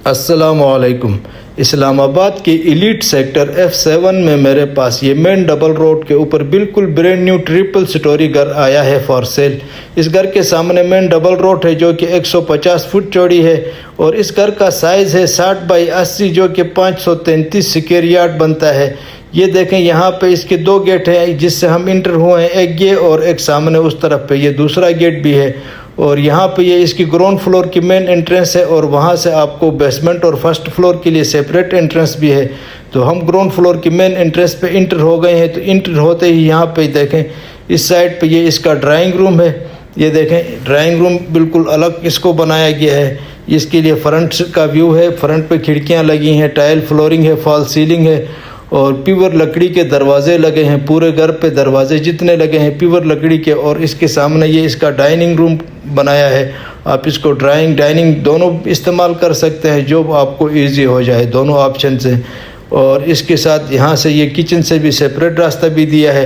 अस्सलामुअलैकुम। इस्लामाबाद के elite sector F7 में मेरे पास ये मेन डबल रोड के ऊपर बिल्कुल ब्रांड न्यू ट्रिपल स्टोरी घर आया है फॉर सेल। इस घर के सामने मेन डबल रोड है जो कि 150 फुट चौड़ी है और इस घर का साइज़ है 60 बाई 80 जो कि 533 स्क्वायर यार्ड बनता है। ये देखें, यहाँ पे इसके दो गेट हैं जिससे हम इंटर हुए हैं, एक ये और एक सामने उस तरफ पे ये दूसरा गेट भी है। और यहाँ पे ये इसकी ग्राउंड फ्लोर की मेन एंट्रेंस है और वहाँ से आपको बेसमेंट और फर्स्ट फ्लोर के लिए सेपरेट एंट्रेंस भी है। तो हम ग्राउंड फ्लोर की मेन एंट्रेंस पे इंटर हो गए हैं। तो इंटर होते ही यहाँ पे देखें, इस साइड पे ये इसका ड्राइंग रूम है। ये देखें, ड्राइंग रूम बिल्कुल अलग इसको बनाया गया है। इसके लिए फ्रंट का व्यू है, फ्रंट पे खिड़कियाँ लगी हैं, टाइल फ्लोरिंग है, फॉल सीलिंग है और प्योर लकड़ी के दरवाजे लगे हैं। पूरे घर पे दरवाजे जितने लगे हैं प्योर लकड़ी के। और इसके सामने ये इसका डाइनिंग रूम बनाया है। आप इसको डाइनिंग दोनों इस्तेमाल कर सकते हैं, जो आपको इजी हो जाए, दोनों ऑप्शन से। और इसके साथ यहाँ से ये किचन से भी सेपरेट रास्ता भी दिया है,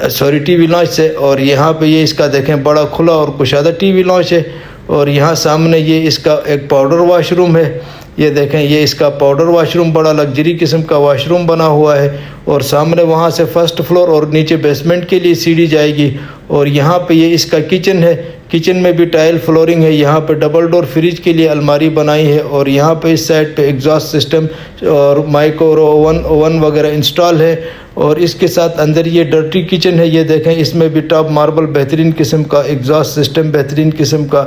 सॉरी टीवी लॉन्च से। और यहाँ पे ये इसका देखें बड़ा खुला और कुशादा टीवी लॉन्च है। और यहाँ सामने ये इसका एक पाउडर वॉशरूम है। ये देखें, ये इसका पाउडर वॉशरूम बड़ा लग्जरी किस्म का वॉशरूम बना हुआ है। और सामने वहाँ से फर्स्ट फ्लोर और नीचे बेसमेंट के लिए सीढ़ी जाएगी। और यहाँ पे ये इसका किचन है। किचन में भी टाइल फ्लोरिंग है। यहाँ पे डबल डोर फ्रिज के लिए अलमारी बनाई है। और यहाँ पे इस साइड पे एग्जॉस्ट सिस्टम और माइक्रो ओवन वगैरह इंस्टॉल है। और इसके साथ अंदर ये डर्टी किचन है। ये देखें, इसमें भी टॉप मार्बल बेहतरीन किस्म का, एग्जॉस्ट सिस्टम बेहतरीन किस्म का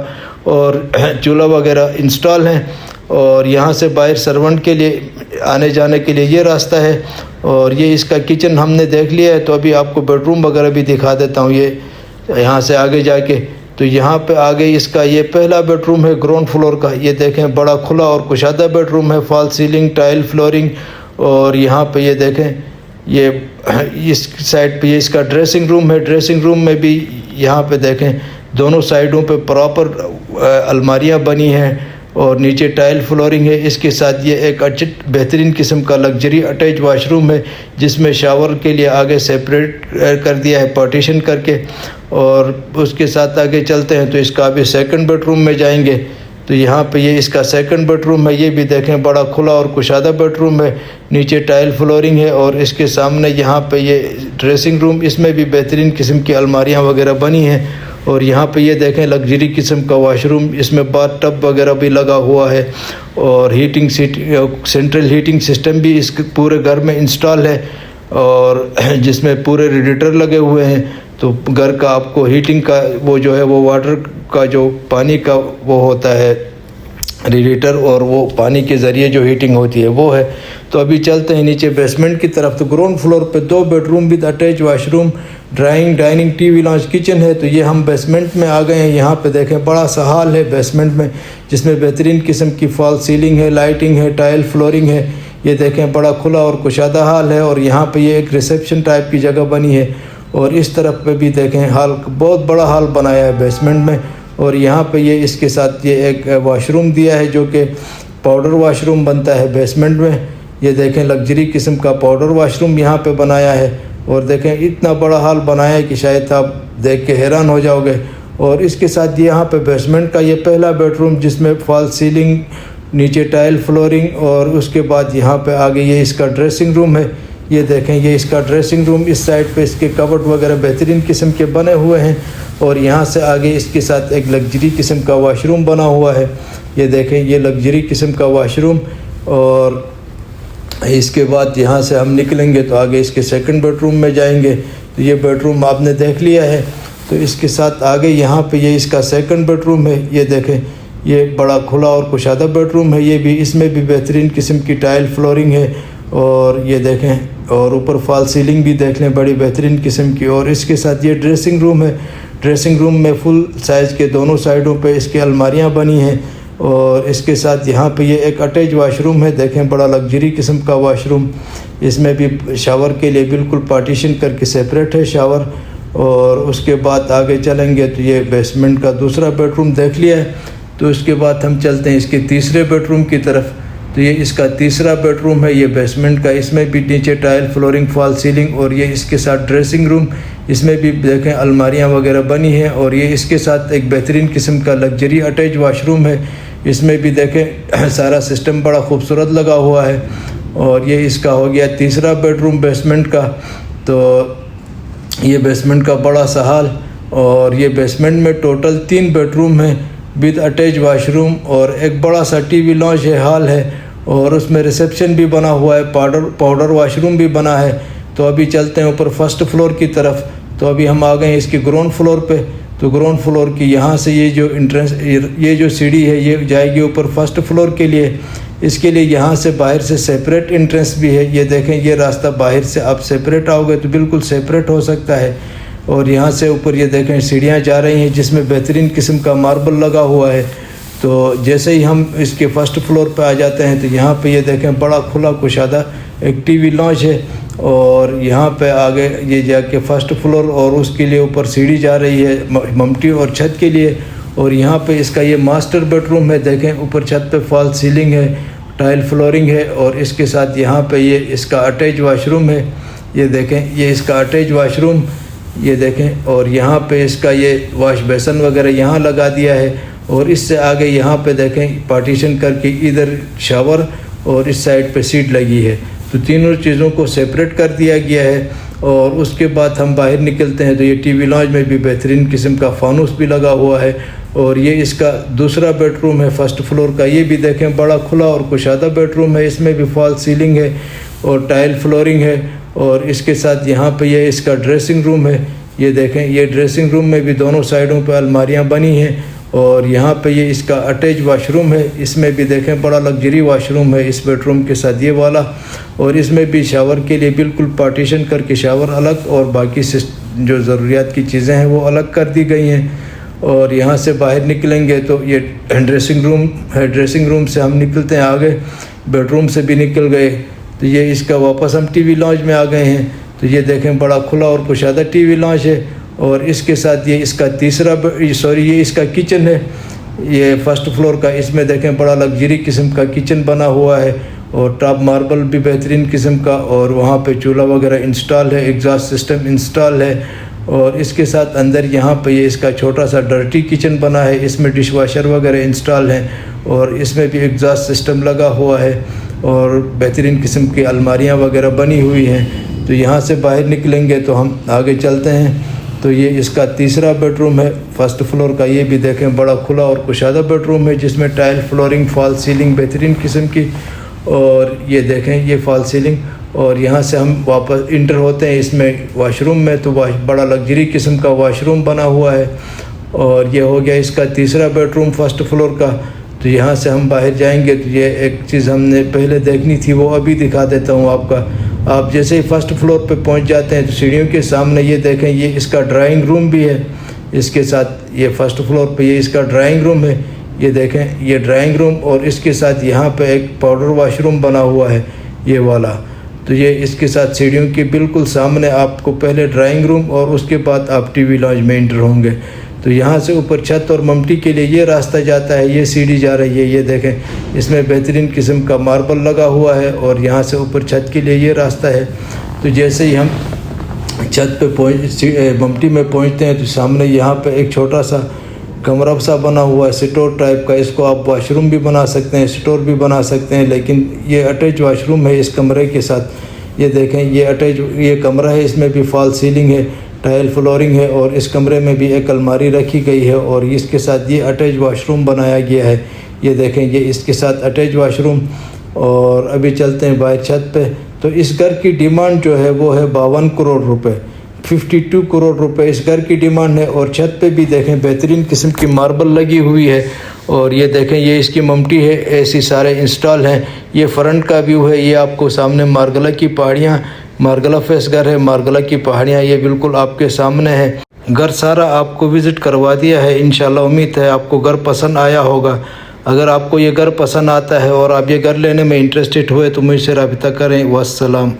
और चूल्हा वगैरह इंस्टॉल है। और यहाँ से बाहर सर्वेंट के लिए आने जाने के लिए ये रास्ता है। और ये इसका किचन हमने देख लिया है। तो अभी आपको बेडरूम वगैरह भी दिखा देता हूँ। ये यहाँ से आगे जाके तो यहाँ पे आगे इसका ये पहला बेडरूम है ग्राउंड फ्लोर का। ये देखें, बड़ा खुला और कुशादा बेडरूम है, फॉल सीलिंग, टाइल फ्लोरिंग। और यहाँ पे ये देखें, ये इस साइड पे ये इसका ड्रेसिंग रूम है। ड्रेसिंग रूम में भी यहाँ पे देखें दोनों साइडों पे प्रॉपर अलमारियाँ बनी हैं और नीचे टाइल फ्लोरिंग है। इसके साथ ये एक बेहतरीन किस्म का लग्जरी अटैच वॉशरूम है जिसमें शावर के लिए आगे सेपरेट कर दिया है पार्टीशन करके। और उसके साथ आगे चलते हैं तो इसका अभी सेकंड बेडरूम में जाएंगे। तो यहाँ पे ये इसका सेकंड बेडरूम है। ये भी देखें बड़ा खुला और कुशादा बेडरूम है, नीचे टाइल फ्लोरिंग है। और इसके सामने यहाँ पे ये ड्रेसिंग रूम, इसमें भी बेहतरीन किस्म की अलमारियाँ वगैरह बनी हैं। और यहाँ पे ये देखें लग्जरी किस्म का वॉशरूम, इसमें बाथ टब वगैरह भी लगा हुआ है। और हीटिंग सेंट्रल हीटिंग सिस्टम भी इस पूरे घर में इंस्टॉल है और जिसमें पूरे रेडिएटर लगे हुए हैं। तो घर का आपको हीटिंग का वो जो है वो वाटर का जो पानी का वो होता है रेडिएटर, और वो पानी के ज़रिए जो हीटिंग होती है वो है। तो अभी चलते हैं नीचे बेसमेंट की तरफ। तो ग्राउंड फ्लोर पे दो bedroom with attach washroom, dining TV launch kitchen है। तो ये हम बेसमेंट में आ गए हैं। यहाँ पे देखें बड़ा सा हॉल है बेसमेंट में जिसमें बेहतरीन किस्म की फॉल सीलिंग है, लाइटिंग है, टाइल फ्लोरिंग है। ये देखें बड़ा खुला और कुशादा हॉल है। और यहाँ पे ये एक रिसेप्शन टाइप की जगह बनी है। और इस तरफ पे भी देखें हॉल, बहुत बड़ा हॉल बनाया है बेसमेंट में। और यहाँ पे ये इसके साथ ये एक वॉशरूम दिया है जो कि पाउडर वॉशरूम बनता है बेसमेंट में। ये देखें लग्जरी किस्म का पाउडर वॉशरूम यहाँ पे बनाया है। और देखें इतना बड़ा हॉल बनाया है कि शायद आप देख के हैरान हो जाओगे। और इसके साथ यहाँ पे बेसमेंट का ये पहला बेडरूम जिसमें फॉल सीलिंग, नीचे टाइल फ्लोरिंग। और उसके बाद यहाँ पे आगे ये इसका ड्रेसिंग रूम है। ये देखें, ये इसका ड्रेसिंग रूम, इस साइड पे इसके कबर्ड वगैरह बेहतरीन किस्म के बने हुए हैं। और यहाँ से आगे इसके साथ एक लग्जरी किस्म का वॉशरूम बना हुआ है। ये देखें, ये लग्जरी किस्म का वॉशरूम। और इसके बाद यहाँ से हम निकलेंगे तो आगे इसके सेकंड बेडरूम में जाएंगे। तो ये बेडरूम आपने देख लिया है। तो इसके साथ आगे यहाँ पे ये इसका सेकंड बेडरूम है। ये देखें, ये बड़ा खुला और कुशादा बेडरूम है। ये भी, इसमें भी बेहतरीन किस्म की टाइल फ्लोरिंग है। और ये देखें, और ऊपर फॉल सीलिंग भी देख लें, बड़ी बेहतरीन किस्म की। और इसके साथ ये ड्रेसिंग रूम है। ड्रेसिंग रूम में फुल साइज़ के दोनों साइडों पे इसके अलमारियाँ बनी हैं। और इसके साथ यहाँ पे ये एक अटैच वॉशरूम है। देखें बड़ा लग्जरी किस्म का वॉशरूम, इसमें भी शावर के लिए बिल्कुल पार्टीशन करके सेपरेट है शावर। और उसके बाद आगे चलेंगे तो ये बेसमेंट का दूसरा बेडरूम देख लिया है। तो उसके बाद हम चलते हैं इसके तीसरे बेडरूम की तरफ। तो ये इसका तीसरा बेडरूम है ये बेसमेंट का। इसमें भी नीचे टाइल फ्लोरिंग, फॉल सीलिंग। और ये इसके साथ ड्रेसिंग रूम, इसमें भी देखें अलमारियां वगैरह बनी हैं। और ये इसके साथ एक बेहतरीन किस्म का लग्जरी अटैच वॉशरूम है। इसमें भी देखें सारा सिस्टम बड़ा खूबसूरत लगा हुआ है। और ये इसका हो गया तीसरा बेडरूम बेसमेंट का। तो ये बेसमेंट का बड़ा सा हॉल, और ये बेसमेंट में टोटल 3 बेडरूम है विद अटैच वाशरूम, और एक बड़ा सा टीवी लॉन्च है, हॉल है, और उसमें रिसेप्शन भी बना हुआ है, पाउडर वाशरूम भी बना है। तो अभी चलते हैं ऊपर फर्स्ट फ्लोर की तरफ। तो अभी हम आ गए हैं इसकी ग्राउंड फ्लोर पे। तो ग्राउंड फ्लोर की यहाँ से ये जो एंट्रेंस, ये जो सीढ़ी है ये जाएगी ऊपर फर्स्ट फ्लोर के लिए। इसके लिए यहाँ से बाहर से सेपरेट एंट्रेंस भी है। ये देखें, ये रास्ता बाहर से आप सेपरेट आओगे तो बिल्कुल सेपरेट हो सकता है। और यहाँ से ऊपर ये देखें सीढ़ियाँ जा रही हैं जिसमें बेहतरीन किस्म का मार्बल लगा हुआ है। तो जैसे ही हम इसके फर्स्ट फ्लोर पे आ जाते हैं तो यहाँ पे ये देखें बड़ा खुला कुशादा एक टीवी लॉन्च है, और यहाँ पे आगे ये जाके फर्स्ट फ्लोर, और उसके लिए ऊपर सीढ़ी जा रही है ममटी और छत के लिए। और यहाँ पे इसका ये मास्टर बेडरूम है। देखें ऊपर छत पे फॉल सीलिंग है, टाइल फ्लोरिंग है, और इसके साथ यहाँ पे ये इसका अटैच वाशरूम है। ये देखें, ये इसका अटैच वाशरूम, ये देखें। और यहाँ पे इसका ये वॉश बेसन वगैरह यहाँ लगा दिया है। और इससे आगे यहाँ पे देखें पार्टीशन करके इधर शावर और इस साइड पे सीट लगी है। तो तीनों चीज़ों को सेपरेट कर दिया गया है। और उसके बाद हम बाहर निकलते हैं तो ये टीवी लॉन्च में भी बेहतरीन किस्म का फानूस भी लगा हुआ है। और ये इसका दूसरा बेडरूम है फर्स्ट फ्लोर का। ये भी देखें बड़ा खुला और कुशादा बेडरूम है। इसमें भी फॉल सीलिंग है और टाइल फ्लोरिंग है। और इसके साथ यहाँ पे ये इसका ड्रेसिंग रूम है। ये देखें, ये ड्रेसिंग रूम में भी दोनों साइडों पे अलमारियाँ बनी हैं। और यहाँ पे ये इसका अटैच वाशरूम है। इसमें भी देखें बड़ा लग्जरी वाशरूम है इस बेडरूम के साथ ये वाला। और इसमें भी शावर के लिए बिल्कुल पार्टीशन करके शावर अलग और बाकी जो ज़रूरियात की चीज़ें हैं वो अलग कर दी गई हैं। और यहाँ से बाहर निकलेंगे तो ये ड्रेसिंग रूम है। ड्रेसिंग रूम से हम निकलते हैं आगे, बेडरूम से भी निकल गए तो ये इसका वापस हम टीवी लॉन्च में आ गए हैं। तो ये देखें बड़ा खुला और कुशादा टीवी लॉन्च है। और इसके साथ ये इसका ये इसका किचन है, ये फर्स्ट फ्लोर का। इसमें देखें बड़ा लग्जरी किस्म का किचन बना हुआ है, और टॉप मार्बल भी बेहतरीन किस्म का, और वहाँ पे चूल्हा वगैरह इंस्टॉल है, एग्जॉस्ट सिस्टम इंस्टॉल है। और इसके साथ अंदर यहाँ पे ये इसका छोटा सा डर्टी किचन बना है, इसमें डिश वाशर वगैरह इंस्टॉल हैं, और इसमें भी एग्जॉस्ट सिस्टम लगा हुआ है, और बेहतरीन किस्म की अलमारियाँ वगैरह बनी हुई हैं। तो यहाँ से बाहर निकलेंगे तो हम आगे चलते हैं। तो ये इसका तीसरा बेडरूम है फर्स्ट फ्लोर का। ये भी देखें बड़ा खुला और कुशादा बेडरूम है जिसमें टाइल फ्लोरिंग, फॉल सीलिंग बेहतरीन किस्म की। और ये देखें ये फॉल सीलिंग। और यहाँ से हम वापस इंटर होते हैं इसमें वॉशरूम में। तो बड़ा लग्जरी किस्म का वॉशरूम बना हुआ है। और ये हो गया इसका तीसरा बेडरूम फर्स्ट फ्लोर का। तो यहाँ से हम बाहर जाएंगे तो ये एक चीज़ हमने पहले देखनी थी वो अभी दिखा देता हूँ आपका। आप जैसे ही फर्स्ट फ्लोर पे पहुँच जाते हैं तो सीढ़ियों के सामने ये देखें ये इसका ड्राइंग रूम भी है। इसके साथ ये फर्स्ट फ्लोर पे ये इसका ड्राइंग रूम है। ये देखें ये ड्राइंग रूम, और इसके साथ यहाँ पे एक पाउडर वाशरूम बना हुआ है ये वाला। तो ये इसके साथ सीढ़ियों के बिल्कुल सामने आपको पहले ड्राइंग रूम और उसके बाद आप टीवी लॉन्च में एंटर होंगे। तो यहाँ से ऊपर छत और ममटी के लिए ये रास्ता जाता है, ये सीढ़ी जा रही है। ये देखें इसमें बेहतरीन किस्म का मार्बल लगा हुआ है, और यहाँ से ऊपर छत के लिए ये रास्ता है। तो जैसे ही हम छत पे ममटी में पहुँचते हैं तो सामने यहाँ पे एक छोटा सा कमरा सा बना हुआ है स्टोर टाइप का। इसको आप वॉशरूम भी बना सकते हैं, स्टोर भी बना सकते हैं, लेकिन ये अटैच वॉशरूम है इस कमरे के साथ। ये देखें ये अटैच ये कमरा है, इसमें भी फॉल सीलिंग है, टाइल फ्लोरिंग है, और इस कमरे में भी एक अलमारी रखी गई है, और इसके साथ ये अटैच वॉशरूम बनाया गया है। ये देखें ये इसके साथ अटैच वॉशरूम। और अभी चलते हैं बाहर छत पे। तो इस घर की डिमांड जो है वो है 52 करोड़ रुपए, 52 करोड़ रुपए इस घर की डिमांड है। और छत पे भी देखें बेहतरीन किस्म की मार्बल लगी हुई है। और ये देखें ये इसकी ममटी है, ऐसी सारे इंस्टॉल हैं। ये फ्रंट का व्यू है। ये आपको सामने मारगला की पहाड़ियाँ, मारगला फेस घर है, मारगला की पहाड़ियाँ ये बिल्कुल आपके सामने है। घर सारा आपको विज़िट करवा दिया है। इंशाल्लाह उम्मीद है आपको घर पसंद आया होगा। अगर आपको ये घर पसंद आता है और आप ये घर लेने में इंटरेस्टेड हुए तो मुझसे रब्ता करें। वस्सलाम।